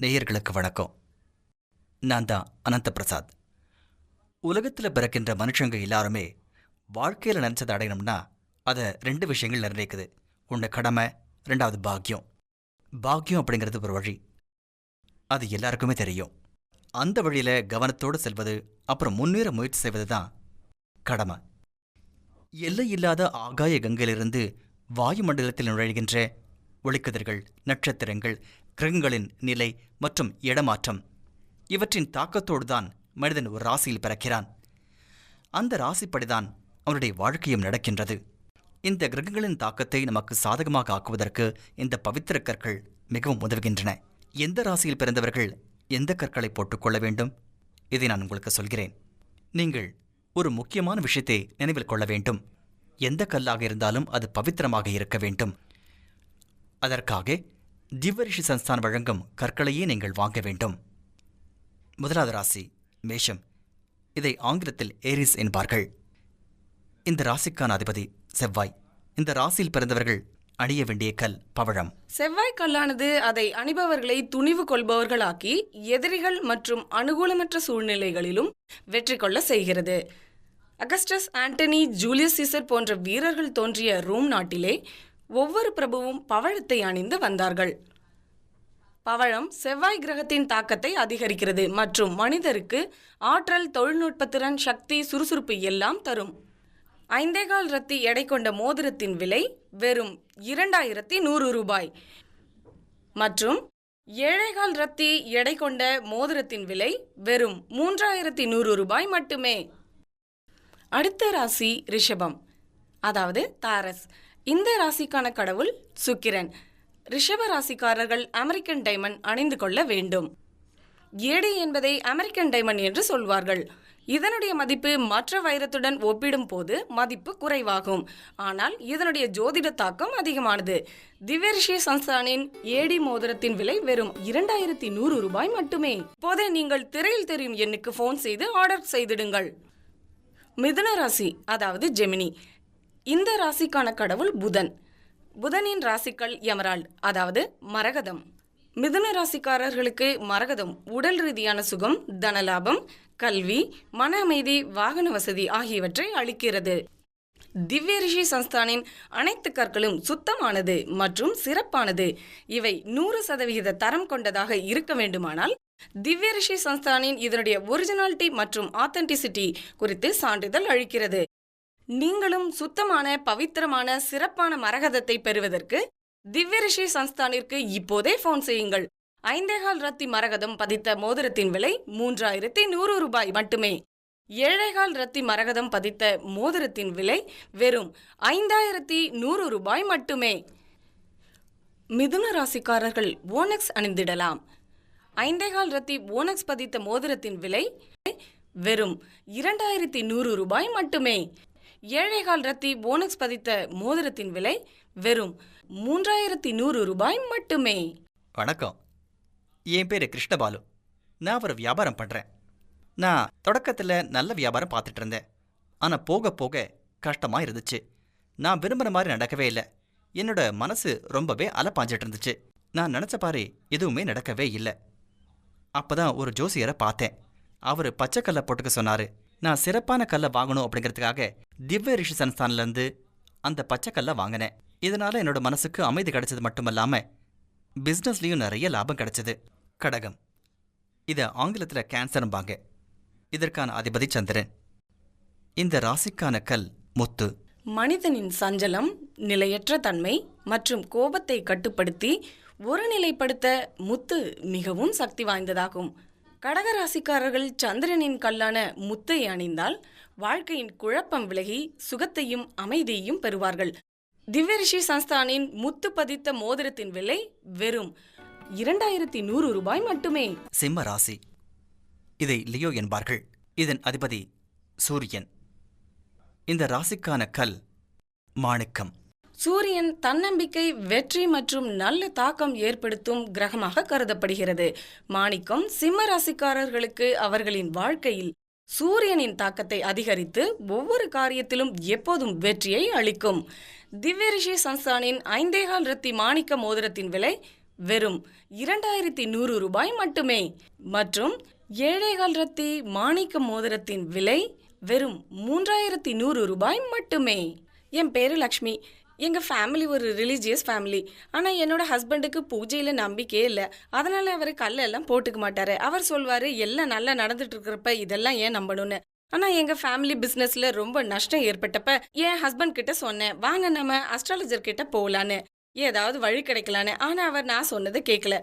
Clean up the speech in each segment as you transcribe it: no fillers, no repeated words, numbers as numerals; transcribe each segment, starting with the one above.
நேயர்களுக்கு வணக்கம். நான் தான் அனந்த பிரசாத். உலகத்தில் பிறக்கின்ற மனுஷங்க எல்லாருமே வாழ்க்கையில் நினச்சதை அடையணும்னா அதை ரெண்டு விஷயங்கள் நிர்ணயிக்குது. ஒன்று கடமை, ரெண்டாவது பாக்கியம். பாக்கியம் அப்படிங்கிறது ஒரு வழி, அது எல்லாருக்குமே தெரியும். அந்த வழியில் கவனத்தோடு செல்வது, அப்புறம் முன்னேற முயற்சி செய்வது தான் கடமை. எல்லை இல்லாத ஆகாய கங்கையிலிருந்து வாயுமண்டலத்தில் நுழைகின்ற ஒளிக்கதிர்கள், நட்சத்திரங்கள், கிரகங்களின் நிலை மற்றும் இடமாற்றம், இவற்றின் தாக்கத்தோடு தான் மனிதன் ஒரு ராசியில் பிறக்கிறான். அந்த ராசிப்படிதான் அவனுடைய வாழ்க்கையும் நடக்கின்றது. இந்த கிரகங்களின் தாக்கத்தை நமக்கு சாதகமாக ஆக்குவதற்கு இந்த பவித்திர கற்கள் மிகவும் உதவுகின்றன. எந்த ராசியில் பிறந்தவர்கள் எந்த கற்களை போட்டுக்கொள்ள வேண்டும், இதை நான் உங்களுக்கு சொல்கிறேன். நீங்கள் ஒரு முக்கியமான விஷயத்தை நினைவில் கொள்ள வேண்டும். எந்த கல்லாக இருந்தாலும் அது பவித்திரமாக இருக்க வேண்டும். அதற்காக திவ்யரிஷி சன்ஸ்தான் வழங்கும் கற்களையே நீங்கள் வாங்க வேண்டும். முதலாவது ராசி மேஷம். இதை ஆங்கிலத்தில் ஏரிஸ் என்பார்கள். இந்த ராசிக்கான அதிபதி செவ்வாய். இந்த ராசியில் பிறந்தவர்கள் அணிய வேண்டிய கல் பவழம். செவ்வாய் கல்லானது அதை அணிபவர்களை துணிவு கொள்பவர்களாக்கி எதிரிகள் மற்றும் அனுகூலமற்ற சூழ்நிலைகளிலும் வெற்றி கொள்ள செய்கிறது. அகஸ்டஸ், ஆண்டனி, ஜூலியஸ் சீசர் போன்ற வீரர்கள் தோன்றிய ரோம் நாட்டிலே ஒவ்வொரு பிரபுவும் பவழத்தை அணிந்து வந்தார்கள். பவழம் செவ்வாய் கிரகத்தின் தாக்கத்தை அதிகரிக்கிறது மற்றும் மனிதருக்கு ஆற்றல், தொழில்நுட்பத்திறன், சக்தி, சுறுசுறுப்பு எல்லாம் தரும். 5.25 ரத்தி எடை கொண்ட மோதிரத்தின் விலை வெறும் 2100 ரூபாய் மற்றும் 7.25 ரத்தி எடை கொண்ட மோதிரத்தின் விலை வெறும் 3100 ரூபாய் மட்டுமே. அடுத்த ராசி ரிஷபம், அதாவது தாரஸ். இந்த ராசிக்கான கடவுள் சுக்கிரன். ரிஷப ராசிக்காரர்கள் அமெரிக்கன் டைமண்ட் அணிந்து கொள்ள வேண்டும். ஏடி என்பதை அமெரிக்கன் டைமண்ட் என்று சொல்வார்கள். இதனுடைய மதிப்பு மற்ற வைரத்துடன் ஒப்பிடும் போது மதிப்பு குறைவாகும். ஆனால் இதனுடைய ஜோதிட தாக்கம் அதிகமானது. திவ்யரிஷி சன்ஸ்தானின் ஏடி மோதிரத்தின் விலை வெறும் 2100 ரூபாய் மட்டுமே. இப்போதே நீங்கள் திரையில் தெரியும் எண்ணுக்கு போன் செய்து ஆர்டர் செய்திடுங்கள். மிதுன ராசி, அதாவது ஜெமினி. இந்த ராசிக்கான கடவுள் புதன். புதனின் ராசிக்கல் எமரால்டு, அதாவது மரகதம். மிதுன ராசிக்காரர்களுக்கு மரகதம் உடல் ரீதியான சுகம், தனலாபம், கல்வி, மன அமைதி, வாகன வசதி ஆகியவற்றை அளிக்கிறது. திவ்யரிஷி சன்ஸ்தானின் அனைத்து கற்களும் சுத்தமானது மற்றும் சிறப்பானது. இவை 100% தரம் கொண்டதாக இருக்க வேண்டுமானால் திவ்யரிஷி சன்ஸ்தானின் இதனுடைய ஒரிஜினாலிட்டி மற்றும் ஆத்தென்டிசிட்டி குறித்து சான்றிதழ் அளிக்கிறது. நீங்களும் சுத்தமான, பவித்திரமான, சிறப்பான மரகதத்தை பெறுவதற்கு திவ்யரிஷி சன்ஸ்தானிற்கு இப்போதே போன் செய்யுங்கள். 5.25 ரத்தி மரகதம் பதித்த மோதிரத்தின் விலை 3100 ரூபாய் மட்டுமே. 7.25 ரத்தி மரகதம் பதித்த மோதிரத்தின் விலை வெறும் 5100 ரூபாய் மட்டுமே. மிதுன ராசிக்காரர்கள் ஓனக்ஸ் அணிந்திடலாம். 5.25 ரத்தி ஓனக்ஸ் பதித்த மோதிரத்தின் விலை வெறும் 2100 ரூபாய் மட்டுமே. 7.25 ரத்தி ஓனக்ஸ் பதித்த மோதிரத்தின் விலை வெறும் 3100 ரூபாய் மட்டுமே. வணக்கம், என் பேர் கிருஷ்ணபாலு. நான் ஒரு வியாபாரம் பண்ணுறேன். நான் தொடக்கத்தில் நல்ல வியாபாரம் பார்த்துட்டு இருந்தேன். ஆனால் போக போக கஷ்டமாக இருந்துச்சு. நான் விரும்புகிற மாதிரி நடக்கவே இல்லை. என்னோட மனசு ரொம்பவே அலப்பாஞ்சிட்டு இருந்துச்சு. நான் நினச்ச பாரு எதுவுமே நடக்கவே இல்லை. அப்போ தான் ஒரு ஜோசியரை பார்த்தேன். அவர் பச்சை கல்லை போட்டுக்க சொன்னார். நான் சிறப்பான கல்லை வாங்கணும் அப்படிங்கிறதுக்காக திவ்ய ரிஷி சன்ஸ்தான்லேருந்து அந்த பச்சை கல்லை வாங்கினேன். இதனால் என்னோட மனசுக்கு அமைதி கிடைச்சது மட்டுமல்லாமல் பிஸ்னஸ்லேயும் நிறைய லாபம் கிடைச்சது. கடகம், இதை ஆங்கிலத்தில் கேன்சர்ம்பாங்க. இதற்கான அதிபதி சந்திரன். இந்த ராசிக்கான கல் முத்து. மனிதனின் சஞ்சலம், நிலையற்ற தன்மை மற்றும் கோபத்தை கட்டுப்படுத்தி ஒருநிலைப்படுத்த முத்து மிகவும் சக்தி வாய்ந்ததாகும். கடகராசிக்காரர்கள் சந்திரனின் கல்லான முத்தை அணிந்தால் வாழ்க்கையின் குழப்பம் விலகி சுகத்தையும் அமைதியையும் பெறுவார்கள். திவ்யரிஷி சன்ஸ்தானின் முத்து பதித்த மோதிரத்தின் விலை வெறும் 2100 ரூபாய் மட்டுமே. சிம்ம ராசி, இதை லியோ என்பார்கள். இதன் அதிபதி சூரியன். இந்த ராசிக்கான கல் மாணிக்கம். சூரியன் தன்னம்பிக்கை, வெற்றி மற்றும் நல்ல தாக்கம் ஏற்படுத்தும் கிரகமாக கருதப்படுகிறது. மாணிக்கம் சிம்ம ராசிக்காரர்களுக்கு அவர்களின் வாழ்க்கையில் சூரியனின் தாக்கத்தை அதிகரித்து ஒவ்வொரு காரியத்திலும் எப்போதும் வெற்றியை அளிக்கும். திவ்யரிஷி சன்ஸ்தானின் 5.25 ரத்தி மாணிக்க மோதிரத்தின் விலை வெறும் 2100 ரூபாய் மட்டுமே. மற்றும் 7.25 ரத்தி மாணிக்க மோதிரத்தின் விலை வெறும் 3100 ரூபாய் மட்டுமே. என் பேரு லக்ஷ்மி. எங்கள் ஃபேமிலி ஒரு ரிலீஜியஸ் ஃபேமிலி. ஆனால் என்னோட ஹஸ்பண்டுக்கு பூஜையில் நம்பிக்கையே இல்லை. அதனால் அவர் கல்லெல்லாம் போட்டுக்க மாட்டார். அவர் சொல்வார், எல்லாம் நல்லா நடந்துட்டு இருக்கிறப்ப இதெல்லாம் ஏன் நம்பணும்னு. ஆனால் எங்கள் ஃபேமிலி பிஸ்னஸில் ரொம்ப நஷ்டம் ஏற்பட்டப்ப என் ஹஸ்பண்ட் கிட்ட சொன்னேன், வாங்க நம்ம அஸ்ட்ராலஜர் கிட்ட போகலான்னு, ஏதாவது வழி கிடைக்கலான்னு. ஆனால் அவர் நான் சொன்னதை கேட்கல,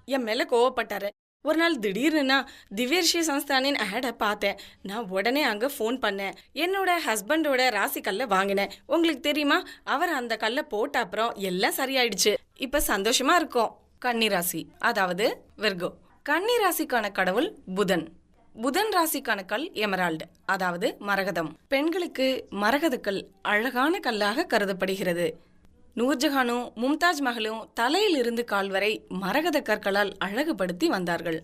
என் மேலே கோவப்பட்டார். ஒரு நாள் திடீர்னு திவ்யரிஷி சன்ஸ்தானின் ஆடை பார்த்தேன். நான் உடனே அங்கே ஃபோன் பண்ணேன். என்னோட ஹஸ்பண்டோட ராசி கல்லை வாங்கினேன். உங்களுக்கு தெரியுமா, அவர் அந்த கல்லை போட்ட அப்புறம் எல்லாம் சரியாயிடுச்சு. இப்போ சந்தோஷமா இருக்கும். கன்னி ராசி, அதாவது விர்கோ. கன்னி ராசிக்கான கடவுள் புதன். புதன் ராசிக்கான கல் எமரால்டு, அதாவது மரகதம். பெண்களுக்கு மரகதக்கல் அழகான கல்லாக கருதப்படுகிறது. நூர்ஜஹானும் மும்தாஜ் மகளும் தலையிலிருந்து கால் வரை மரகத கற்களால் அழகுபடுத்தி வந்தார்கள்.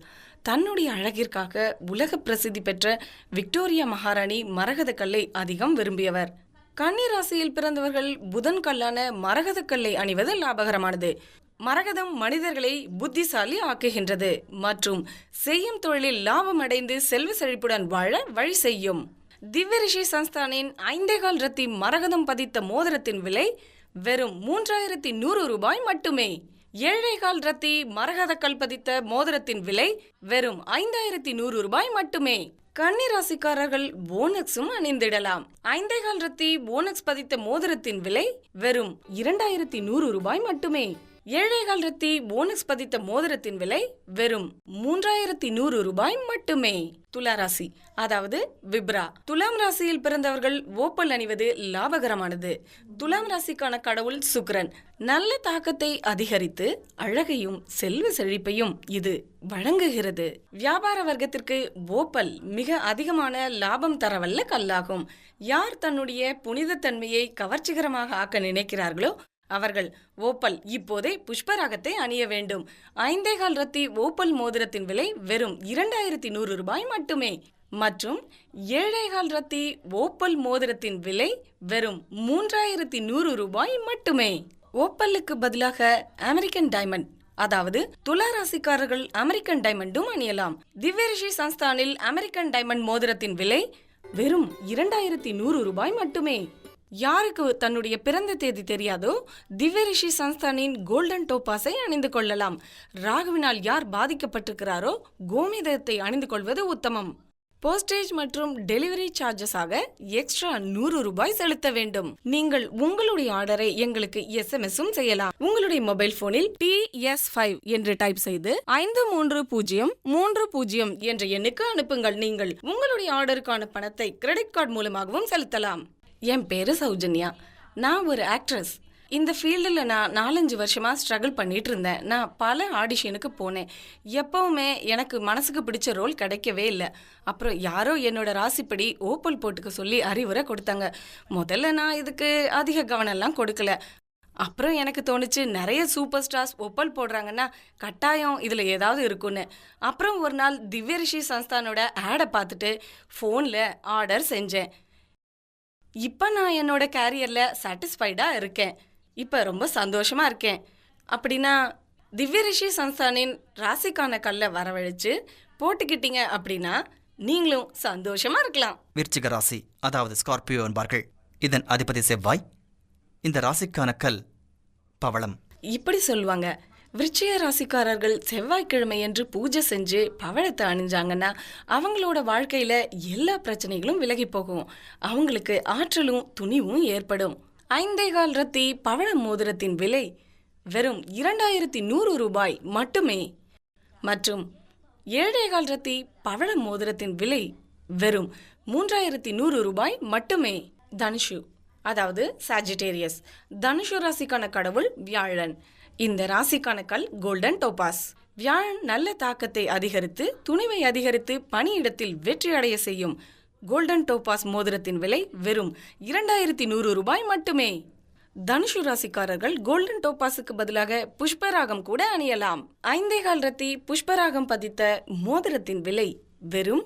தன்னுடைய அழகிற்காக உலக பிரசித்தி பெற்ற விக்டோரியா மகாராணி மரகத கல்லை அதிகம் விரும்பியவர். கன்னி ராசியில் பிறந்தவர்கள் புதன் கல்லான மரகத கல்லை அணிவது லாபகரமானது. மரகதம் மனிதர்களை புத்திசாலி ஆக்குகின்றது மற்றும் செய்யும் தொழிலில் லாபம் அடைந்து செல்வ செழிப்புடன் வாழ வழி செய்யும். திவ்யரிஷி சன்ஸ்தானின் 5.25 ரத்தி மரகதம் பதித்த மோதிரத்தின் விலை வெறும் 3100 ரூபாய் மட்டுமே. 7.25 ரத்தி மரகதக்கல் பதித்த மோதிரத்தின் விலை வெறும் 5100 ரூபாய் மட்டுமே. கன்னி ராசிக்காரர்கள் போனக்ஸும் அணிந்திடலாம். 5.25 ரத்தி போனக்ஸ் பதித்த மோதிரத்தின் விலை வெறும் 2100 ரூபாய் மட்டுமே. 7.25 ரத்தி போனக்ஸ் பதித்த மோதிரத்தின் விலை வெறும் 3100 ரூபாய் மட்டுமே. துலா ராசி, அதாவது விப்ரா. துலாம் ராசியில் பிறந்தவர்கள் ஓப்பல் அணிவது லாபகரமானது. துலாம் ராசிக்கான கடவுள் சுக்கிரன். நல்ல தாக்கத்தை அதிகரித்து அழகையும் செல்வ செழிப்பையும் இது வழங்குகிறது. வியாபார வர்க்கத்திற்கு ஓப்பல் மிக அதிகமான லாபம் தரவல்ல கல்லாகும். யார் தன்னுடைய புனித தன்மையை கவர்ச்சிகரமாக ஆக்க நினைக்கிறார்களோ அவர்கள் ஓப்பல் இப்போதே புஷ்பராகத்தை அணிய வேண்டும். 5.25 ரத்தி ஓப்பல் மோதிரத்தின் விலை வெறும் 2100 ரூபாய் மட்டுமே. மற்றும் 7.25 ரத்தி ஓப்பல் மோதிரத்தின் விலை வெறும் 3100 ரூபாய் மட்டுமே. ஓப்பலுக்கு பதிலாக அமெரிக்கன் டைமண்ட், அதாவது துலா ராசிக்காரர்கள் அமெரிக்கன் டைமண்டும் அணியலாம். திவ்யரிஷி சன்ஸ்தானில் அமெரிக்கன் டைமண்ட் மோதிரத்தின் விலை வெறும் 2100 ரூபாய் மட்டுமே. யாருக்கு தன்னுடைய பிறந்த தேதி தெரியாதோ திவ்யரிஷி சன்ஸ்தானின் கோல்டன் டோபாஸை அணிந்து கொள்ளலாம். ராகுவினால் யார் பாதிக்கப்பட்டிருக்கிறாரோ கோமேதகத்தை அணிந்து கொள்வது உத்தமம். போஸ்டேஜ் மற்றும் டெலிவரி சார்ஜஸாக எக்ஸ்ட்ரா 100 ரூபாய் செலுத்த வேண்டும். நீங்கள் உங்களுடைய ஆர்டரை எங்களுக்கு SMS-உம் செய்யலாம். உங்களுடைய மொபைல் போனில் TS5 என்று டைப் செய்து 530330 என்ற எண்ணுக்கு அனுப்புங்கள். நீங்கள் உங்களுடைய ஆர்டருக்கான பணத்தை கிரெடிட் கார்டு மூலமாகவும் செலுத்தலாம். என் பேரு சௌஜன்யா. நான் ஒரு ஆக்ட்ரஸ். இந்த ஃபீல்டில் நான் 4-5 வருஷமாக ஸ்ட்ரகிள் பண்ணிட்டு இருந்தேன். நான் பல ஆடிஷனுக்கு போனேன். எப்பவுமே எனக்கு மனசுக்கு பிடிச்ச ரோல் கிடைக்கவே இல்லை. அப்புறம் யாரோ என்னோட ராசிப்படி ஓப்பல் போட்டுக்க சொல்லி அறிவுரை கொடுத்தாங்க. முதல்ல நான் இதுக்கு அதிக கவனம்லாம் கொடுக்கல. அப்புறம் எனக்கு தோணுச்சு, நிறைய சூப்பர் ஸ்டார்ஸ் ஒப்பல் போடுறாங்கன்னா கட்டாயம் இதில் ஏதாவது இருக்குன்னு. அப்புறம் ஒரு நாள் திவ்யரிஷி சன்ஸ்தானோட ஆடை பார்த்துட்டு ஃபோனில் ஆர்டர் செஞ்சேன். இப்போ நான் என்னோட கேரியரில் சாட்டிஸ்ஃபைடாக இருக்கேன். இப்போ ரொம்ப சந்தோஷமாக இருக்கேன். அப்படின்னா திவ்யரிஷி சன்ஸ்தானின் ராசிக்கான கல்லை வரவழைச்சு போட்டுக்கிட்டீங்க அப்படின்னா நீங்களும் சந்தோஷமாக இருக்கலாம். விருச்சிக ராசி, அதாவது ஸ்கார்பியோ என்பார்கள். இதன் அதிபதி செவ்வாய். இந்த ராசிக்கான கல் பவளம். இப்படி சொல்லுவாங்க, விருச்சிக ராசிக்காரர்கள் செவ்வாய்க்கிழமை என்று பூஜை செஞ்சு பவழத்தை அணிஞ்சாங்கன்னா அவங்களோட வாழ்க்கையில எல்லா பிரச்சனைகளும் விலகி போகும். அவங்களுக்கு ஆற்றலும் துணிவும் ஏற்படும். 5.25 ரத்தி பவழ மோதிரத்தின் விலை வெறும் 2100 ரூபாய் மட்டுமே. மற்றும் 7.25 ரத்தி பவழ மோதிரத்தின் விலை வெறும் 3100 ரூபாய் மட்டுமே. தனுஷு, அதாவது சாஜிடேரியஸ். தனுஷு ராசிக்கான கடவுள் வியாழன். இந்த ராசிக்கான கல் கோல்டன் டோபாஸ். வியாழன் நல்ல தாக்கத்தை அதிகரித்து துணிவை அதிகரித்து பணியிடத்தில் வெற்றி அடைய செய்யும். கோல்டன் டோபாஸ் மோதிரத்தின் விலை வெறும் 2100 ரூபாய் மட்டுமே. தனுஷு ராசிக்காரர்கள் கோல்டன் டோபாஸுக்கு பதிலாக புஷ்பராகம் கூட அணியலாம். 5.25 ரத்தி புஷ்பராகம் பதித்த மோதிரத்தின் விலை வெறும்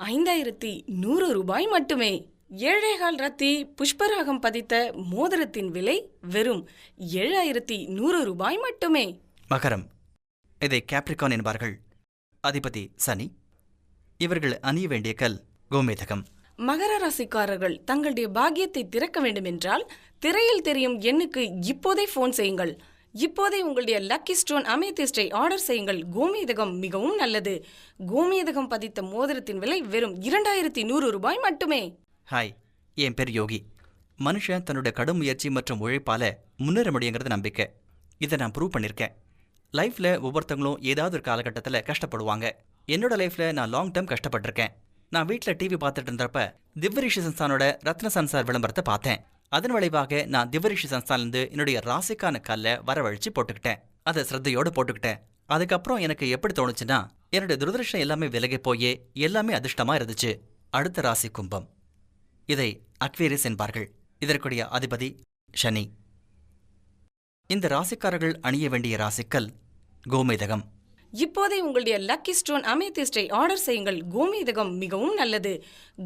5100 ரூபாய் மட்டுமே. 7.25 ரத்தி புஷ்பராகம் பதித்த மோதிரத்தின் விலை வெறும் 7100 ரூபாய் மட்டுமே. மகரம், இதை கேப்ரிகான் என்பார்கள். அதிபதி சனி. இவர்கள் அணிய வேண்டிய கல் கோமேதகம். மகர ராசிக்காரர்கள் தங்களுடைய பாக்கியத்தை திறக்க வேண்டுமென்றால் திரையில் தெரியும் எண்ணுக்கு இப்போதே ஃபோன் செய்யுங்கள். இப்போதே உங்களுடைய லக்கி ஸ்டோன் அமேதிஸ்டை ஆர்டர் செய்யுங்கள். கோமேதகம் மிகவும் நல்லது. கோமேதகம் பதித்த மோதிரத்தின் விலை வெறும் 2100 ரூபாய் மட்டுமே. ஹாய், என் பேர் யோகி. மனுஷன் தன்னோட கடும் முயற்சி மற்றும் உழைப்பால முன்னேற முடியுங்கிறது நம்பிக்கை. இதை நான் ப்ரூவ் பண்ணியிருக்கேன். லைஃப்பில் ஒவ்வொருத்தவங்களும் ஏதாவது ஒரு காலகட்டத்தில் கஷ்டப்படுவாங்க. என்னோட லைஃப்பில் நான் லாங் டேர்ம் கஷ்டப்பட்டிருக்கேன். நான் வீட்டில் டிவி பார்த்துட்டு இருந்தப்ப திவ்யரிஷி சன்ஸ்தானோட ரத்ன சன்சார் விளம்பரத்தை பார்த்தேன். அதன் விளைவாக நான் திவ்யரிஷி சன்ஸ்தான்லேருந்து என்னுடைய ராசிக்கான கல்லை வரவழைச்சு போட்டுக்கிட்டேன். அதை ஸ்ரத்தையோடு போட்டுக்கிட்டேன். அதுக்கப்புறம் எனக்கு எப்படி தோணுச்சுன்னா, என்னுடைய துரதிருஷ்டம் எல்லாமே விலகி போயே எல்லாமே அதிர்ஷ்டமாக இருந்துச்சு. அடுத்த ராசி கும்பம். இதை அக்வேரியஸ் என்பார்கள். இதற்குரிய அதிபதி சனி. இந்த ராசிக்காரர்கள் அணிய வேண்டிய ராசிக்கல் கோமேதகம். இப்போதே உங்களுடைய லக்கி ஸ்டோன் அமேதிஸ்டை ஆர்டர் செய்யுங்கள். கோமேதகம் மிகவும் நல்லது.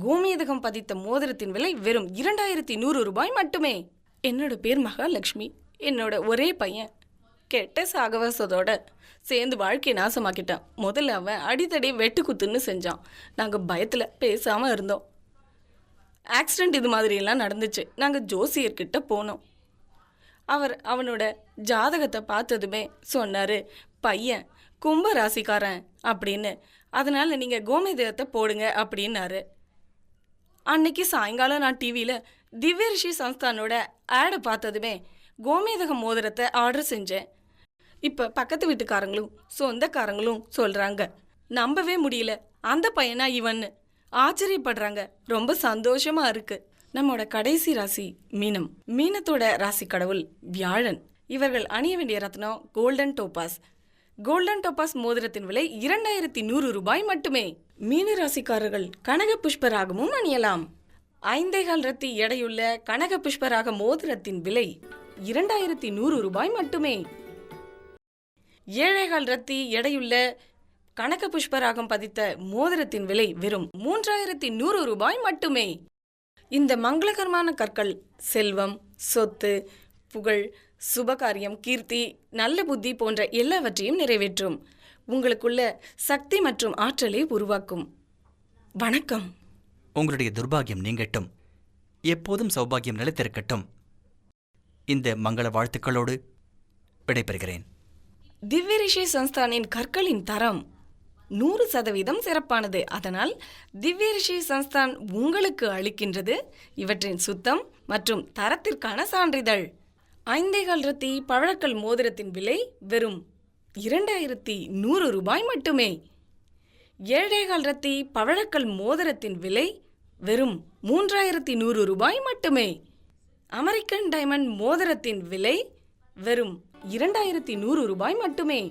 கோமேதகம் பதித்த மோதிரத்தின் விலை வெறும் 2100 ரூபாய் மட்டுமே. என்னோட பேர் மகாலட்சுமி. என்னோட ஒரே பையன் கெட்ட சாகவாசத்தோட சேர்ந்து வாழ்க்கையை நாசமாக்கிட்டான். முதல்ல அவன் அடித்தடி வெட்டுக்குத்துன்னு செஞ்சான். நாங்கள் பயத்தில் பேசாமல் இருந்தோம். ஆக்சிடெண்ட் இது மாதிரியெல்லாம் நடந்துச்சு. நாங்கள் ஜோசியர்கிட்ட போனோம். அவனோட ஜாதகத்தை பார்த்ததுமே சொன்னார், பையன் கும்ப ராசிக்காரன் அப்படின்னு, அதனால் நீங்கள் கோமேதகத்தை போடுங்க அப்படின்னாரு. அன்னைக்கு சாயங்காலம் நான் டிவியில் திவ்யரிஷி சன்ஸ்தானோட ஆடை பார்த்ததுமே கோமேதகம் மோதிரத்தை ஆர்டர் செஞ்சேன். இப்போ பக்கத்து வீட்டுக்காரங்களும் சொந்தக்காரங்களும் சொல்கிறாங்க, நம்பவே முடியல, அந்த பையனா இவன்னு ஆச்சரியப்படுறாங்க. ரொம்ப சந்தோஷமாக இருக்குது. நம்மோட கடைசி ராசி மீனம். மீனத்தோட ராசி கடவுள் வியாழன். இவர்கள் அணிய வேண்டிய ரத்னம் கோல்டன் டோபாஸ். கோல்டன் டோபாஸ் மோதிரத்தின் விலை 2100 ரூபாய் மட்டுமே. மீன ராசிக்காரர்கள் கனக புஷ்பராகமும் அணியலாம். 5.25 ரத்தி எடையுள்ள கனக புஷ்பராக மோதிரத்தின் விலை 2100 ரூபாய் மட்டுமே. 7.25 ரத்தி எடையுள்ள கனக புஷ்பராகம் பதித்த மோதிரத்தின் விலை வெறும் 3100 ரூபாய் மட்டுமே. இந்த மங்களகரமான கற்கள் செல்வம், சொத்து, புகழ், சுபகாரியம், கீர்த்தி, நல்ல புத்தி போன்ற எல்லாவற்றையும் நிறைவேற்றும். உங்களுக்குள்ள சக்தி மற்றும் ஆற்றலை உருவாக்கும். வணக்கம். உங்களுடைய துர்பாகியம் நீங்கட்டும். எப்போதும் சௌபாகியம் நிலைத்திருக்கட்டும். இந்த மங்கள வாழ்த்துக்களோடு விடைபெறுகிறேன். திவ்யரிஷி சன்ஸ்தானின் கற்களின் தரம் 100% சிறப்பானது. அதனால் திவ்யரிஷி சன்ஸ்தான் உங்களுக்கு அளிக்கின்றது இவற்றின் சுத்தம் மற்றும் தரத்திற்கான சான்றிதழ். 5.25 ரத்தி பவழக்கல் மோதிரத்தின் விலை வெறும் 2100 ரூபாய் மட்டுமே. 7.25 ரத்தி பவழக்கல் மோதிரத்தின் விலை வெறும் 3100 ரூபாய் மட்டுமே. அமெரிக்கன் டைமண்ட் மோதிரத்தின் விலை வெறும் 2100 ரூபாய் மட்டுமே.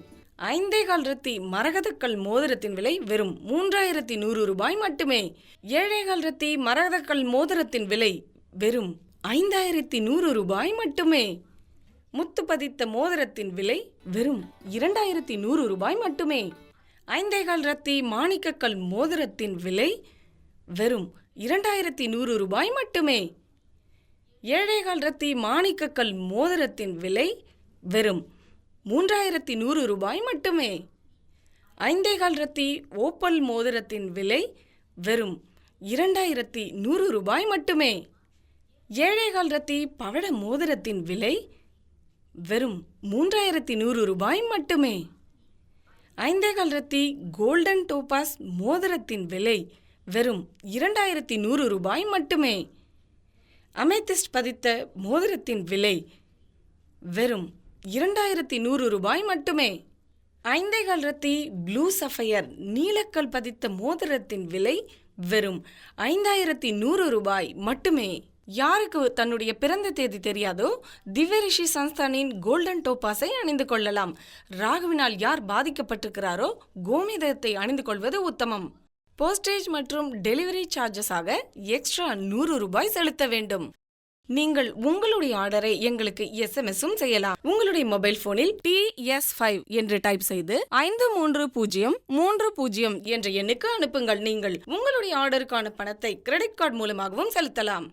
5.25 ரத்தி மரகதக்கல் மோதிரத்தின் விலை வெறும் 3100 ரூபாய் மட்டுமே. 7.25 ரத்தி மரகதக்கல் மோதிரத்தின் விலை வெறும் 5100 ரூபாய் மட்டுமே. முத்து பதித்த மோதிரத்தின் விலை வெறும் 2100 ரூபாய் மட்டுமே. 5.25 ரத்தி மாணிக்கக்கல் மோதிரத்தின் விலை வெறும் 2100 ரூபாய் மட்டுமே. 7.25 ரத்தி மாணிக்கக்கல் மோதிரத்தின் விலை வெறும் 3100 ரூபாய் மட்டுமே. 5.25 ரத்தி ஓப்பல் மோதிரத்தின் விலை வெறும் 2100 ரூபாய் மட்டுமே. 7.25 ரத்தி பவழ மோதிரத்தின் விலை வெறும் 3100 ரூபாய் மட்டுமே. 5.25 ரத்தி கோல்டன் டோபாஸ் மோதிரத்தின் விலை வெறும் 2100 ரூபாய் மட்டுமே. அமேதிஸ்ட் பதித்த மோதிரத்தின் விலை வெறும் 2100 ரூபாய் மட்டுமே. 5.25 ரத்தி ப்ளூ சஃபயர் நீலக்கல் பதித்த மோதிரத்தின் விலை வெறும் 5100 ரூபாய் மட்டுமே. யாருக்கு தன்னுடைய பிறந்த தேதி தெரியாதோ திவ்யரிஷி சன்ஸ்தானின் கோல்டன் டோபாஸை அணிந்து கொள்ளலாம். ராகுவினால் யார் பாதிக்கப்பட்டிருக்கிறாரோ கோமேதகத்தை அணிந்து கொள்வது உத்தமம். போஸ்டேஜ் மற்றும் டெலிவரி சார்ஜஸாக எக்ஸ்ட்ரா 100 ரூபாய் செலுத்த வேண்டும். நீங்கள் உங்களுடைய ஆர்டரை எங்களுக்கு எஸ்எம்எஸும் செய்யலாம். உங்களுடைய மொபைல் போனில் PS5 என்று டைப் செய்து 530330 என்ற எண்ணுக்கு அனுப்புங்கள். நீங்கள் உங்களுடைய ஆர்டருக்கான பணத்தை கிரெடிட் கார்டு மூலமாகவும் செலுத்தலாம்.